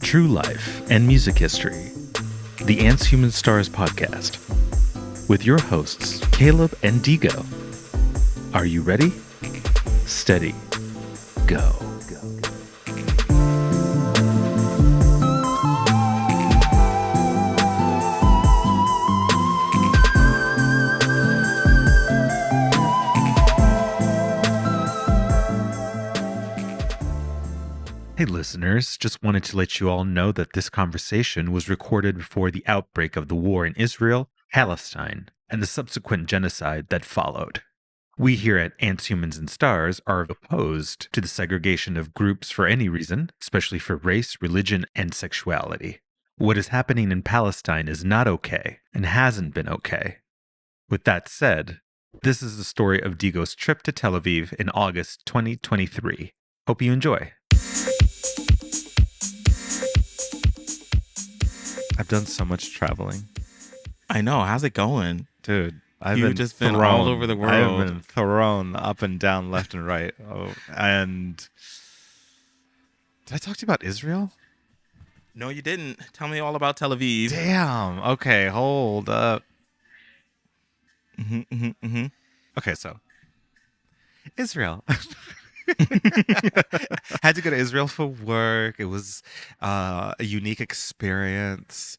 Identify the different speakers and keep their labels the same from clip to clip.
Speaker 1: True life and music history. The Ants, Human Stars podcast. With your hosts, Caleb and Digo. Are you ready? Steady. Go. Hey listeners, just wanted to let you all know that this conversation was recorded before the outbreak of the war in Israel, Palestine, and the subsequent genocide that followed. We here at Ants, Humans, and Stars are opposed to the segregation of groups for any reason, especially for race, religion, and sexuality. What is happening in Palestine is not okay and hasn't been okay. With that said, this is the story of Digo's trip to Tel Aviv in August 2023. Hope you enjoy. I've done so much traveling.
Speaker 2: I know. How's it going?
Speaker 1: Dude,
Speaker 2: You've just been all over the world.
Speaker 1: I've been thrown up and down, left and right. Oh, and did I talk to you about Israel?
Speaker 2: No, you didn't. Tell me all about Tel Aviv.
Speaker 1: Damn. Okay, hold up.
Speaker 2: Mm-hmm.
Speaker 1: Okay, so Israel. Had to go to Israel for work. It was a unique experience.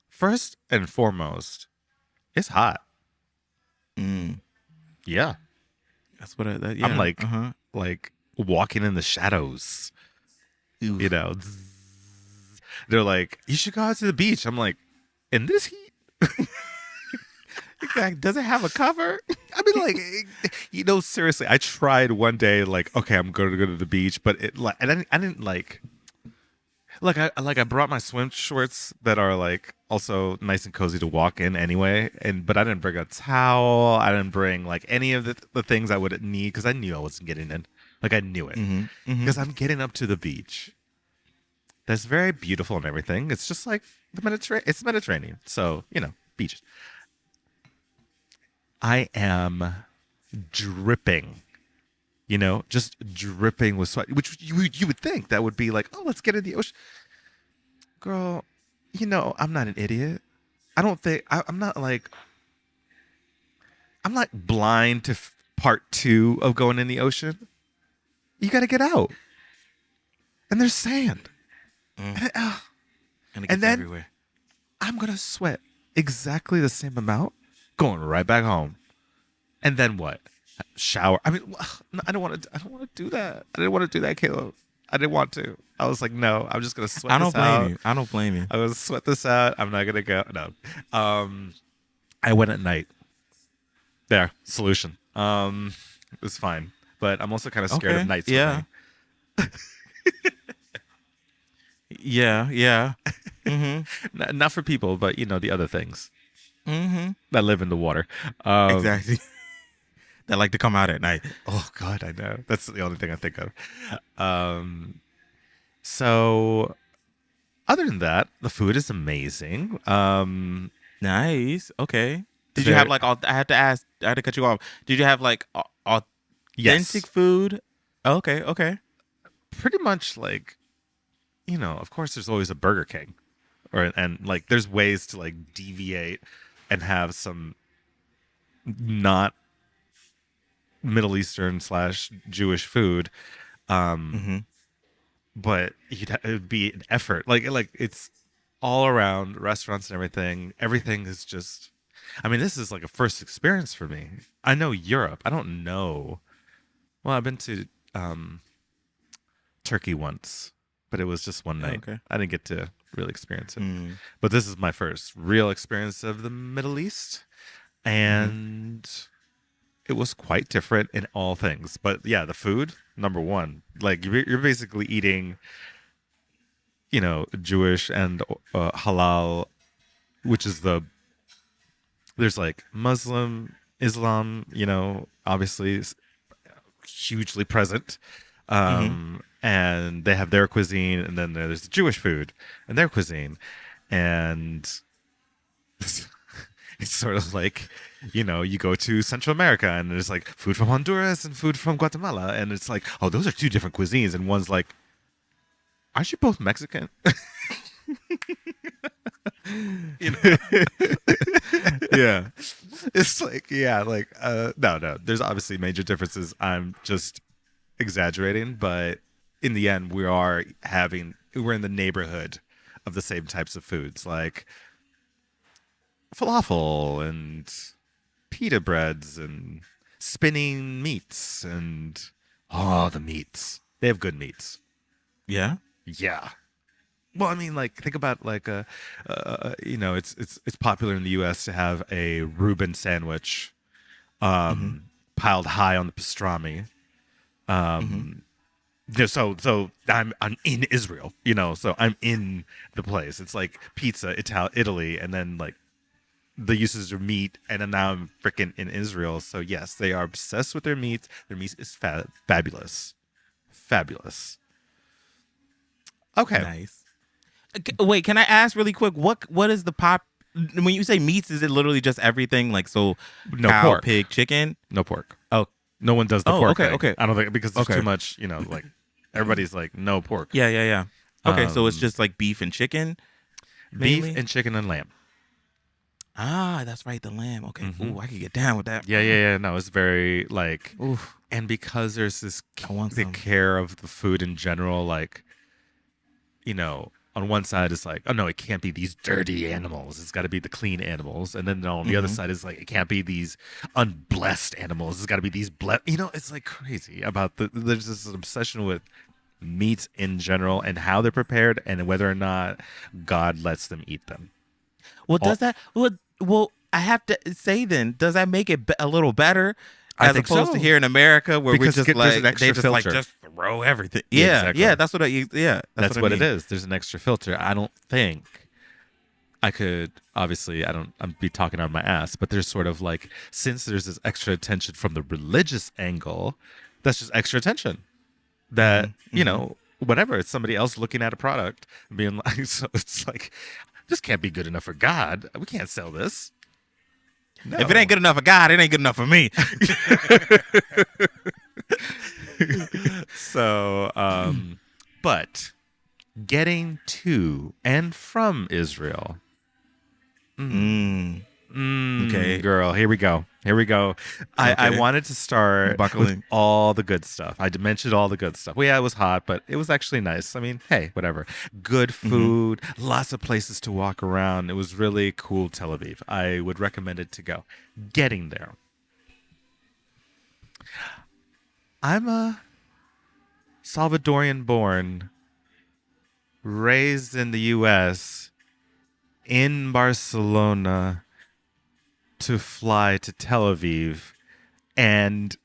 Speaker 1: First and foremost, it's hot. Yeah.
Speaker 2: That's what yeah.
Speaker 1: I'm like walking in the shadows.
Speaker 2: Oof.
Speaker 1: You know, they're like, you should go out to the beach. I'm like, in this heat?
Speaker 2: Does it have a cover?
Speaker 1: I mean, like, seriously, I tried one day, like, okay, I'm going to go to the beach, but I didn't I brought my swim shorts that are like also nice and cozy to walk in anyway, but I didn't bring a towel. I didn't bring like any of the things I would need because I knew I wasn't getting in. Like I knew it because I'm getting up to the beach. That's very beautiful and everything. It's just like the Mediterranean. It's Mediterranean, so beaches. I am dripping, just dripping with sweat, which you would think that would be like, oh, let's get in the ocean. Girl, I'm not an idiot. I don't think, I'm not blind to part 2 of going in the ocean. You got to get out. And there's sand.
Speaker 2: And it gets
Speaker 1: and then
Speaker 2: everywhere.
Speaker 1: I'm going to sweat exactly the same amount going right back home. And then what? Shower. I mean, I don't want to do that. I didn't want to do that, Caleb. I didn't want to. I was like, no, I'm just going to sweat this out.
Speaker 2: I don't blame you.
Speaker 1: I was sweat this out. I'm not going to go. No. I went at night. There. Solution. It was fine. But I'm also kind of scared of night swimming.
Speaker 2: Yeah. Mm-hmm.
Speaker 1: Not for people, but the other things that live in the water.
Speaker 2: Exactly. That like to come out at night.
Speaker 1: Oh God, I know. That's the only thing I think of. So other than that, the food is amazing.
Speaker 2: Nice. Okay. Did you have like I had to cut you off. Did you have like authentic food? Okay.
Speaker 1: Pretty much like, of course there's always a Burger King. And like there's ways to like deviate and have some not Middle Eastern / Jewish food, but it would be an effort. Like it's all around restaurants and everything. Everything is just. I mean, this is like a first experience for me. I know Europe. I don't know. Well, I've been to Turkey once, but it was just one night.
Speaker 2: Okay.
Speaker 1: I didn't get to really experience it. But this is my first real experience of the Middle East, and it was quite different in all things. But yeah, the food, number one. Like you're basically eating, Jewish and halal, which is there's like Muslim, Islam, obviously hugely present. And they have their cuisine, and then there's the Jewish food and their cuisine. And it's sort of like, you go to Central America and there's like food from Honduras and food from Guatemala. And it's like, oh, those are 2 different cuisines. And one's like, aren't you both Mexican? You know?
Speaker 2: Yeah.
Speaker 1: It's like, yeah, like, no. There's obviously major differences. I'm just exaggerating, but in the end, we're in the neighborhood of the same types of foods, like falafel and pita breads and spinning meats and the meats. They have good meats.
Speaker 2: Yeah.
Speaker 1: Yeah. Well, I mean, like, think about like it's popular in the U.S. to have a Reuben sandwich, piled high on the pastrami. So I'm in Israel, so I'm in the place. It's like pizza, Italy, and then like the uses of meat, and then now I'm freaking in Israel. So yes, they are obsessed with their meat. Their meat is fabulous. Okay.
Speaker 2: Nice. Wait, can I ask really quick? What is the pop? When you say meats, is it literally just everything? Like
Speaker 1: No
Speaker 2: cow,
Speaker 1: pork.
Speaker 2: pig, chicken?
Speaker 1: No pork.
Speaker 2: Oh,
Speaker 1: No one does the pork thing.
Speaker 2: Okay.
Speaker 1: I don't think, because there's
Speaker 2: Okay.
Speaker 1: too much, like everybody's like, no pork.
Speaker 2: Yeah. Okay, so it's just like beef and chicken,
Speaker 1: Beef
Speaker 2: mainly?
Speaker 1: and chicken and lamb.
Speaker 2: Ah, that's right, the lamb. Okay,
Speaker 1: Mhm.
Speaker 2: ooh, I could get down with that.
Speaker 1: Yeah. No, it's very like,
Speaker 2: Oof,
Speaker 1: and because there's this
Speaker 2: I want
Speaker 1: the
Speaker 2: some.
Speaker 1: care of the food in general, like, on one side it's like, oh no, it can't be these dirty animals. It's got to be the clean animals. And then on the other side is like, it can't be these unblessed animals. It's got to be these blessed. It's like crazy about there's this obsession with meats in general and how they're prepared and whether or not God lets them eat them.
Speaker 2: Well, does that? Well, I have to say then, does that make it a little better?
Speaker 1: I
Speaker 2: As
Speaker 1: think
Speaker 2: opposed
Speaker 1: so.
Speaker 2: to here in America, where
Speaker 1: Because
Speaker 2: we just
Speaker 1: there's an
Speaker 2: like
Speaker 1: extra
Speaker 2: they just like
Speaker 1: filter.
Speaker 2: just throw everything.
Speaker 1: Yeah,
Speaker 2: Yeah,
Speaker 1: exactly.
Speaker 2: yeah, that's what I. Yeah,
Speaker 1: That's
Speaker 2: what
Speaker 1: what
Speaker 2: I
Speaker 1: it
Speaker 2: mean.
Speaker 1: is. There's an extra filter. I don't think I could, obviously, I'm be talking on my ass, but there's sort of like, since there's this extra attention from the religious angle, that's just extra attention. That, whatever, it's somebody else looking at a product and being like, so it's like, this can't be good enough for God. We can't sell this. No.
Speaker 2: If it ain't good enough for God, it ain't good enough for me.
Speaker 1: So, but getting to and from Israel.
Speaker 2: Okay.
Speaker 1: Girl, here we go. I wanted to start with all the good stuff. I mentioned all the good stuff. Well, yeah, it was hot, but it was actually nice. I mean, hey, whatever. Good food, lots of places to walk around. It was really cool, Tel Aviv. I would recommend it to go. Getting there. I'm a Salvadorian born, raised in the U.S., in Barcelona, to fly to Tel Aviv, and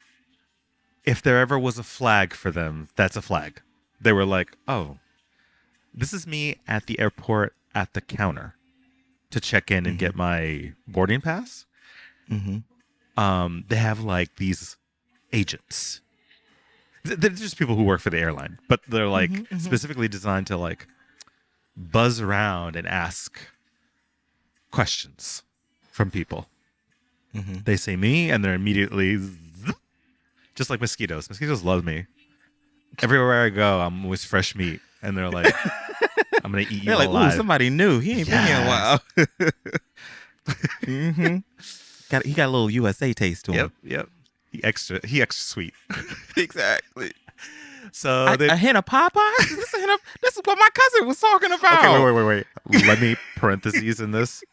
Speaker 1: if there ever was a flag for them, that's a flag. They were like, oh, this is me at the airport at the counter to check in and get my boarding pass. They have like these agents. They're just people who work for the airline, but they're like specifically designed to like buzz around and ask questions from people. They say me, and they're immediately just like mosquitoes. Mosquitoes love me. Everywhere I go, I'm always fresh meat, and they're like, "I'm gonna eat you
Speaker 2: They're
Speaker 1: alive."
Speaker 2: Ooh, somebody new. He ain't been here in a while. He got a little USA taste to him.
Speaker 1: Yep. He extra sweet.
Speaker 2: Exactly.
Speaker 1: So
Speaker 2: A hint of Popeyes? This is what my cousin was talking about.
Speaker 1: Okay, wait. Let me parentheses in this.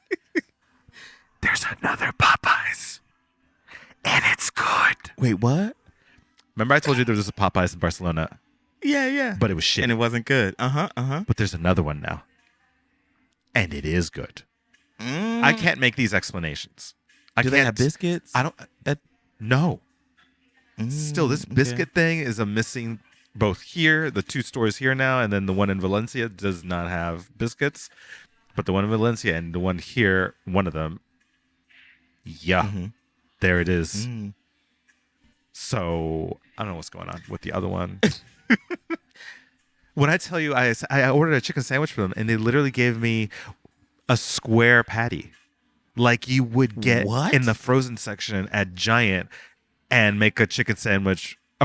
Speaker 1: There's another Popeyes, and it's good.
Speaker 2: Wait, what?
Speaker 1: Remember I told you there was a Popeyes in Barcelona?
Speaker 2: Yeah.
Speaker 1: But it was shit.
Speaker 2: And it wasn't good. Uh-huh.
Speaker 1: But there's another one now, and it is good. I can't make these explanations.
Speaker 2: Do they have biscuits?
Speaker 1: I don't. No. Still, this biscuit thing is a missing. Both here, the two stores here now, and then the one in Valencia does not have biscuits. But the one in Valencia and the one here, one of them, there it is. So I don't know what's going on with the other one. When I tell you, I ordered a chicken sandwich for them, and they literally gave me a square patty, like you would get in the frozen section at Giant, and make a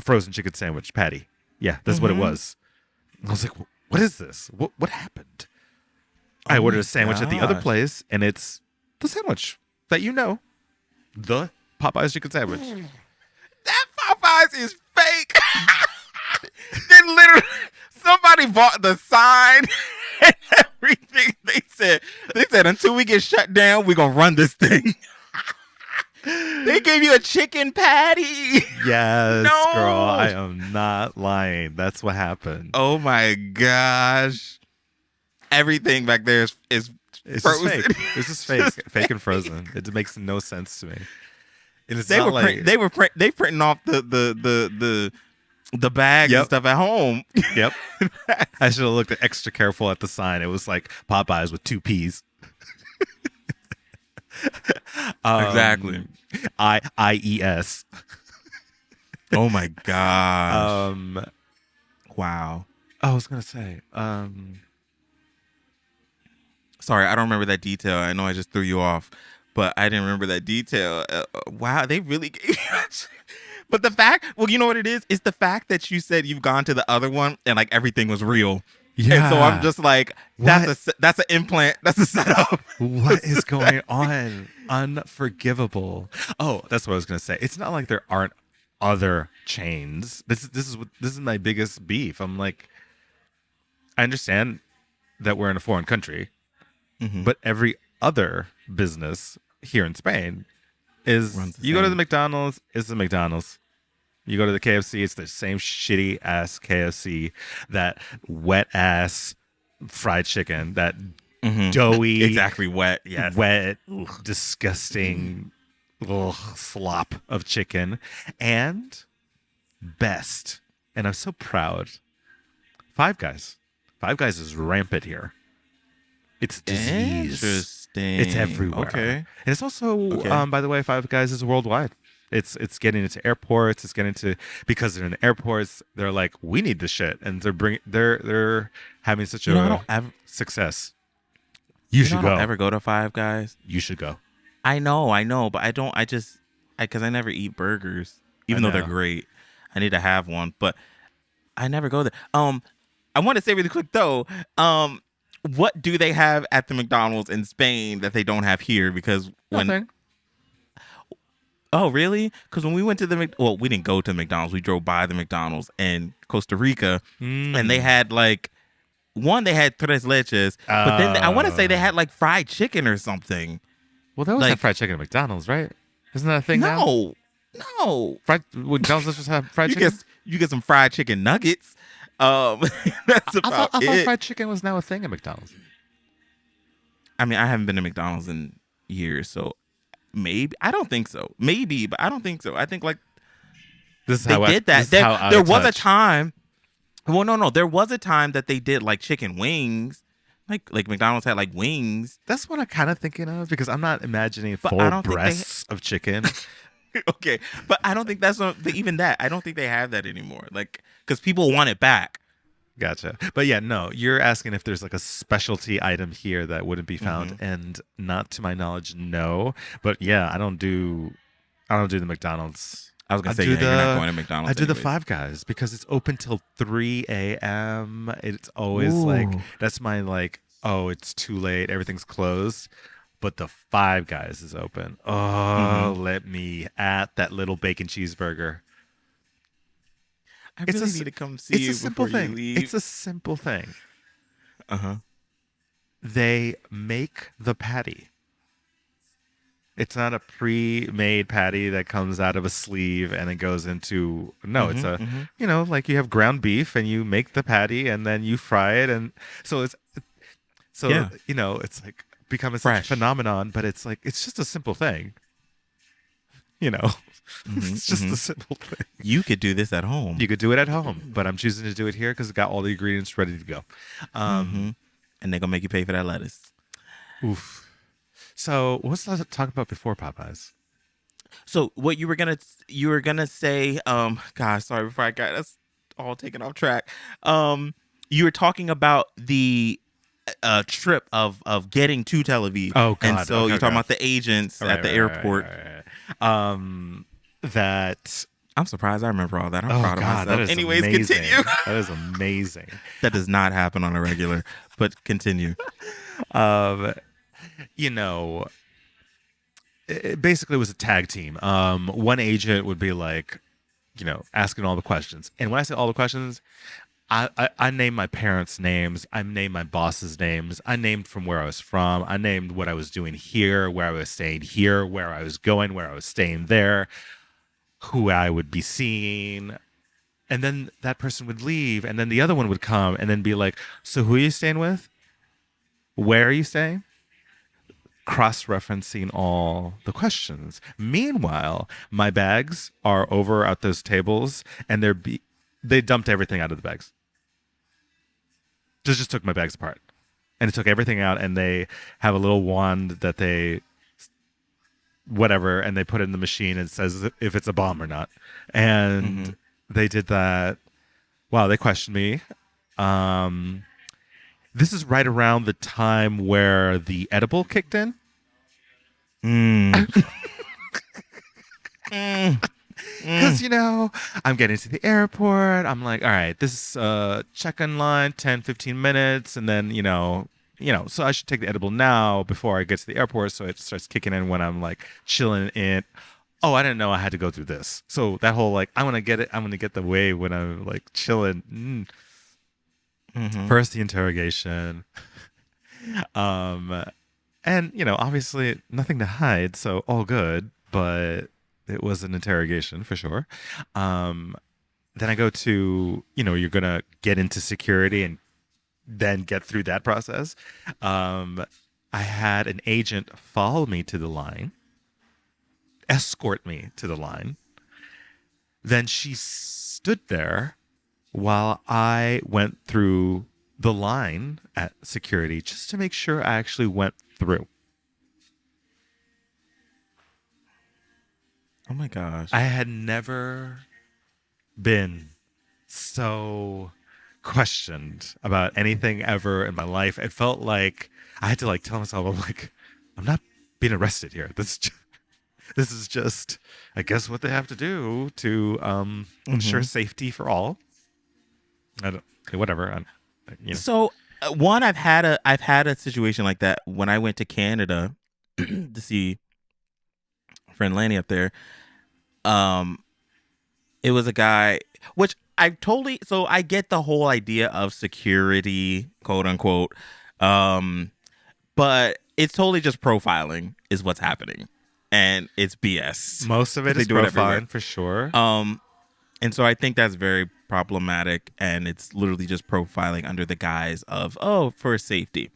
Speaker 1: frozen chicken sandwich patty. Yeah, that's what it was. I was like, what is this? What happened?
Speaker 2: Oh
Speaker 1: I ordered
Speaker 2: my
Speaker 1: a sandwich at the other
Speaker 2: gosh.
Speaker 1: place, and it's the sandwich that the Popeyes chicken sandwich.
Speaker 2: That Popeyes is fake. They literally somebody bought the sign and everything. They said until we get shut down, we're gonna run this thing. They gave you a chicken patty.
Speaker 1: Yes,
Speaker 2: No.
Speaker 1: girl, I am not lying. That's what happened.
Speaker 2: Oh my gosh. Everything back there is
Speaker 1: It's
Speaker 2: frozen.
Speaker 1: just fake. It's just fake,
Speaker 2: Just
Speaker 1: fake and frozen. It makes no sense to me. And it's
Speaker 2: They
Speaker 1: not
Speaker 2: were
Speaker 1: like
Speaker 2: they printing off the bags
Speaker 1: Yep.
Speaker 2: and stuff at home.
Speaker 1: Yep. I should have looked extra careful at the sign. It was like Popeyes with 2 P's.
Speaker 2: Exactly.
Speaker 1: IES.
Speaker 2: Oh my gosh.
Speaker 1: Um,
Speaker 2: Wow.
Speaker 1: I was gonna say.
Speaker 2: Sorry, I don't remember that detail. I know I just threw you off, but I didn't remember that detail. Wow, they really gave you. But the fact, well, you know what it is? It's the fact that you said you've gone to the other one and like everything was real.
Speaker 1: Yeah.
Speaker 2: And so I'm just like, that's an implant. That's a setup.
Speaker 1: What is going on? Unforgivable. Oh, that's what I was gonna say. It's not like there aren't other chains. This is my biggest beef. I'm like, I understand that we're in a foreign country, but every other business here in Spain is you go to the McDonald's, it's the McDonald's. You go to the KFC, it's the same shitty ass KFC, that wet ass fried chicken, that doughy,
Speaker 2: Exactly, wet. Yes.
Speaker 1: wet, disgusting slop of chicken. And best, and I'm so proud, Five Guys. Five Guys is rampant here. It's disease.
Speaker 2: Interesting.
Speaker 1: It's everywhere.
Speaker 2: Okay.
Speaker 1: And it's also, by the way, Five Guys is worldwide. It's getting into airports. It's getting to, because they're in the airports. They're like, we need this shit, and they're having such a success. You should
Speaker 2: I
Speaker 1: go.
Speaker 2: don't ever go to Five Guys.
Speaker 1: You should go.
Speaker 2: I know, but I don't. Because I never eat burgers, even though they're great. I need to have one, but I never go there. I want to say really quick though. What do they have at the McDonald's in Spain that they don't have here? Because
Speaker 1: Nothing.
Speaker 2: Oh, really? Because when we went to we didn't go to the McDonald's. We drove by the McDonald's in Costa Rica, and they had like they had tres leches, but then I want to say they had like fried chicken or something.
Speaker 1: Well, they always
Speaker 2: like,
Speaker 1: have fried chicken at McDonald's, right? Isn't that a thing now?
Speaker 2: No.
Speaker 1: McDonald's just have fried chicken?
Speaker 2: You get some fried chicken nuggets. That's about
Speaker 1: I thought
Speaker 2: it.
Speaker 1: fried chicken was now a thing at McDonald's.
Speaker 2: I mean, I haven't been to McDonald's in years, so maybe. I don't think so. Maybe, but I don't think so. I think like
Speaker 1: this is
Speaker 2: they
Speaker 1: how
Speaker 2: did that. There was a time. Well, no. There was a time that they did like chicken wings. Like McDonald's had like wings.
Speaker 1: That's what I'm kind of thinking of, because I'm not imagining
Speaker 2: But
Speaker 1: full
Speaker 2: I don't think
Speaker 1: breasts of chicken.
Speaker 2: Okay, but I don't think that's even that. I don't think they have that anymore. Like, because people want it back.
Speaker 1: Gotcha. But yeah, no, you're asking if there's like a specialty item here that wouldn't be found, and not to my knowledge, no. But yeah, I don't do the McDonald's.
Speaker 2: I was gonna say, you're not going to McDonald's.
Speaker 1: I do the Five Guys because it's open till 3 a.m. It's always like, that's my like, oh, it's too late, everything's closed. But the Five Guys is open. Oh, let me at that little bacon cheeseburger.
Speaker 2: I really need to come see you before you leave.
Speaker 1: It's a simple thing.
Speaker 2: Uh-huh.
Speaker 1: They make the patty. It's not a pre-made patty that comes out of a sleeve and it goes into, it's a, like you have ground beef and you make the patty and then you fry it. And so it's like becoming such a phenomenon, but it's like, it's just a simple thing. It's just a simple thing.
Speaker 2: You could do this at home.
Speaker 1: You could do it at home, but I'm choosing to do it here because it got all the ingredients ready to go.
Speaker 2: And they're gonna make you pay for that lettuce.
Speaker 1: Oof. So what was I talking about before Popeyes?
Speaker 2: So what you were gonna say? Gosh, sorry, before I got us all taken off track. You were talking about the trip of getting to Tel Aviv.
Speaker 1: Oh, God.
Speaker 2: And so you're talking about the agents at the airport.
Speaker 1: That
Speaker 2: I'm surprised I remember all that. I'm
Speaker 1: Oh
Speaker 2: proud of
Speaker 1: God,
Speaker 2: myself.
Speaker 1: that is
Speaker 2: Anyways,
Speaker 1: amazing.
Speaker 2: continue.
Speaker 1: That is amazing.
Speaker 2: That does not happen on a regular, but continue.
Speaker 1: Um, you know, it basically was a tag team. One agent would be like, asking all the questions. And when I say all the questions, I named my parents' names. I named my boss's names. I named from where I was from. I named what I was doing here, where I was staying here, where I was going, where I was staying there, who I would be seeing. And then that person would leave, and then the other one would come and then be like, so who are you staying with? Where are you staying? Cross-referencing all the questions. Meanwhile, my bags are over at those tables, and they dumped everything out of the bags. Just took my bags apart, and it took everything out, and they have a little wand that they whatever, and they put it in the machine and it says if it's a bomb or not. And they did that. Wow, they questioned me. This is right around the time where the edible kicked in. Because, I'm getting to the airport. I'm like, all right, this is check-in line, 10, 15 minutes. And then, so I should take the edible now before I get to the airport. So it starts kicking in when I'm like chilling in. Oh, I didn't know I had to go through this. So that whole like, I'm going to get it. I'm going to get the wave when I'm like chilling. First the interrogation. And, obviously nothing to hide. So all good. But it was an interrogation for sure. Then I go to, you're going to get into security and then get through that process. I had an agent follow me to the line, escort me to the line. Then she stood there while I went through the line at security just to make sure I actually went through.
Speaker 2: Oh my gosh.
Speaker 1: I had never been so questioned about anything ever in my life. It felt like I had to like tell myself, I'm not being arrested here. This is just, I guess, what they have to do to ensure safety for all. Whatever.
Speaker 2: So one, I've had a situation like that when I went to Canada to see friend Lanny up there. It was a guy, which I get the whole idea of security, quote unquote. But it's totally just profiling is what's happening. And it's BS.
Speaker 1: Most of it is profiling for sure.
Speaker 2: And so I think that's very problematic, and it's literally just profiling under the guise of, for safety.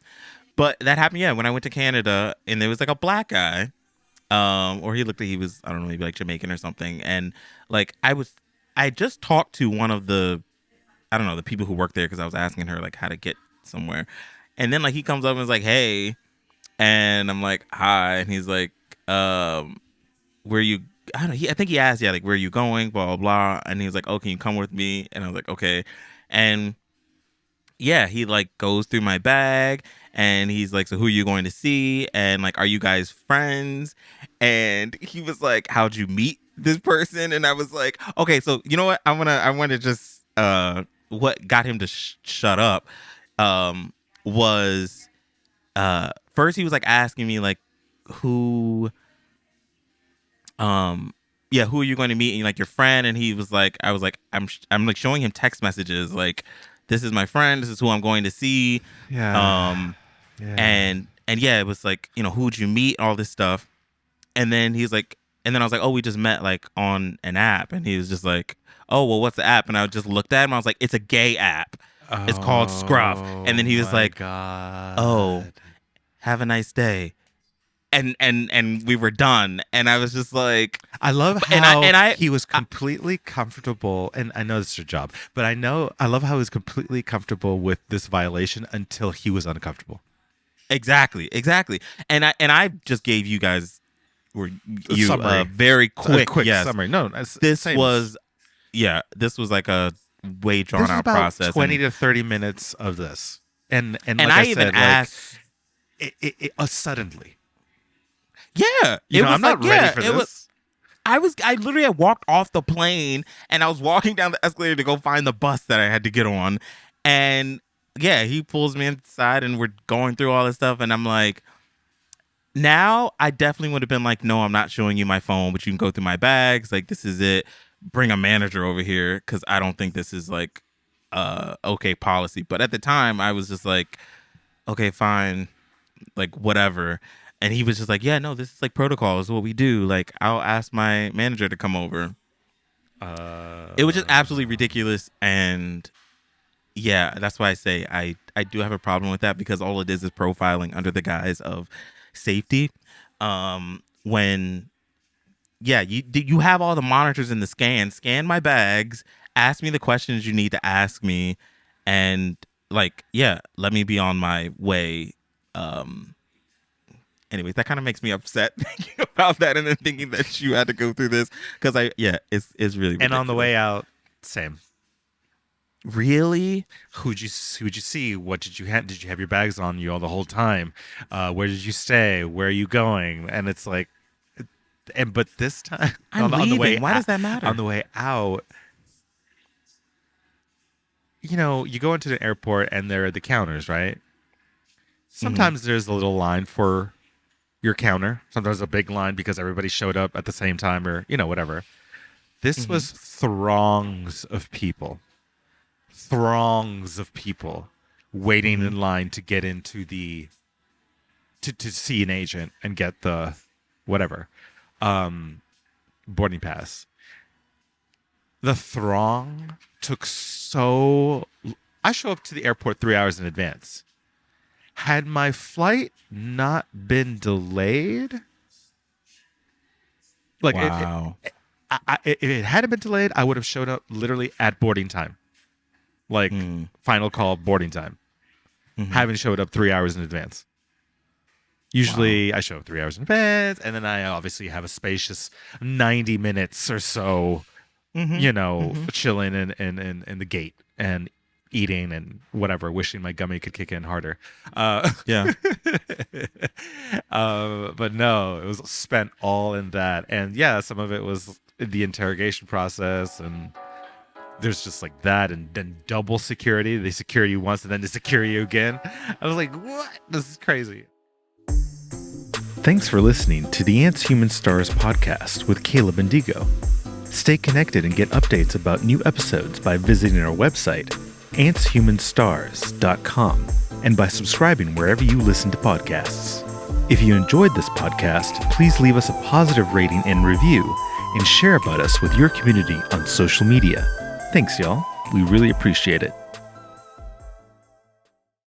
Speaker 2: But that happened, when I went to Canada, and there was like a black guy. Or he looked like he was, I don't know, maybe like Jamaican or something. And like I just talked to one of the, I don't know, the people who work there because I was asking her like how to get somewhere. And then like he comes up and is like, hey. And I'm like, hi. And he's like, where you, I think he asked, like, where are you going? Blah, blah, blah. And he was like, oh, can you come with me? And I was like, okay. And yeah, he like goes through my bag and he's like, so who are you going to see? And like, are you guys friends? And he was like, how'd you meet this person? And I was like, okay, so you know what? I want to just, what got him to shut up, was, first he was like asking me like, who are you going to meet? And like your friend. And he was like, I'm like showing him text messages like, this is my friend. This is who I'm going to see. Yeah. And yeah, it was like, who'd you meet? All this stuff. And then he's like, and then I was like, oh, we just met like on an app. And he was just like, oh, well, what's the app? And I just looked at him. I was like, it's a gay app. It's called Scruff. And then he was like, God. Oh, have a nice day. And we were done. And I was just like,
Speaker 1: I love how he was completely comfortable. And I know this is your job, but I love how he was completely comfortable with this violation until he was uncomfortable.
Speaker 2: Exactly. And I just gave you guys a very quick
Speaker 1: summary. No,
Speaker 2: this was like a way drawn out process.
Speaker 1: 20 to 30 minutes of this. And like I even said, asked, like, it suddenly.
Speaker 2: Yeah,
Speaker 1: I'm not ready for this.
Speaker 2: I literally had walked off the plane and I was walking down the escalator to go find the bus that I had to get on. And yeah, he pulls me inside and we're going through all this stuff. And I'm like, now I definitely would have been like, no, I'm not showing you my phone, but you can go through my bags. Like, this is it. Bring a manager over here because I don't think this is like okay policy. But at the time I was just like, okay, fine, like whatever. And he was just like, yeah, no, this is like protocol. This is what we do. Like, I'll ask my manager to come over. It was just absolutely ridiculous. And yeah, that's why I say I do have a problem with that, because all it is profiling under the guise of safety. When, yeah, you have all the monitors in the scan my bags, ask me the questions you need to ask me, and like, yeah, let me be on my way. Anyways, that kind of makes me upset thinking about that, and then thinking that you had to go through this, because it's really ridiculous.
Speaker 1: And on the way out, same.
Speaker 2: Really?
Speaker 1: Who'd you see? What did you have? Did you have your bags on you all the whole time? Where did you stay? Where are you going? And it's like, but this time
Speaker 2: I'm leaving. On the way, why does that matter?
Speaker 1: On the way out, you know, you go into the airport and there are the counters, right? Sometimes there's a little line for your counter. Sometimes a big line because everybody showed up at the same time, or, you know, whatever. This was throngs of people waiting in line to get into the to see an agent and get the whatever boarding pass. The throng took I show up to the airport 3 hours in advance. Had my flight not been delayed, like,
Speaker 2: wow.
Speaker 1: If it hadn't been delayed, I would have showed up literally at boarding time, like final call boarding time, having showed up 3 hours in advance. Usually I show up 3 hours in advance, and then I obviously have a spacious 90 minutes or so, you know, chilling in the gate and eating and whatever, wishing my gummy could kick in harder.
Speaker 2: Yeah.
Speaker 1: But no, it was spent all in that. And yeah, some of it was the interrogation process, and there's just like that, and then double security. They secure you once and then they secure you again. I was like, what? This is crazy. Thanks for listening to the Ants, Humans, Stars podcast with Caleb and Digo. Stay connected and get updates about new episodes by visiting our website, antshumanstars.com, and by subscribing wherever you listen to podcasts. If you enjoyed this podcast, please leave us a positive rating and review, and share about us with your community on social media. Thanks, y'all. We really appreciate it.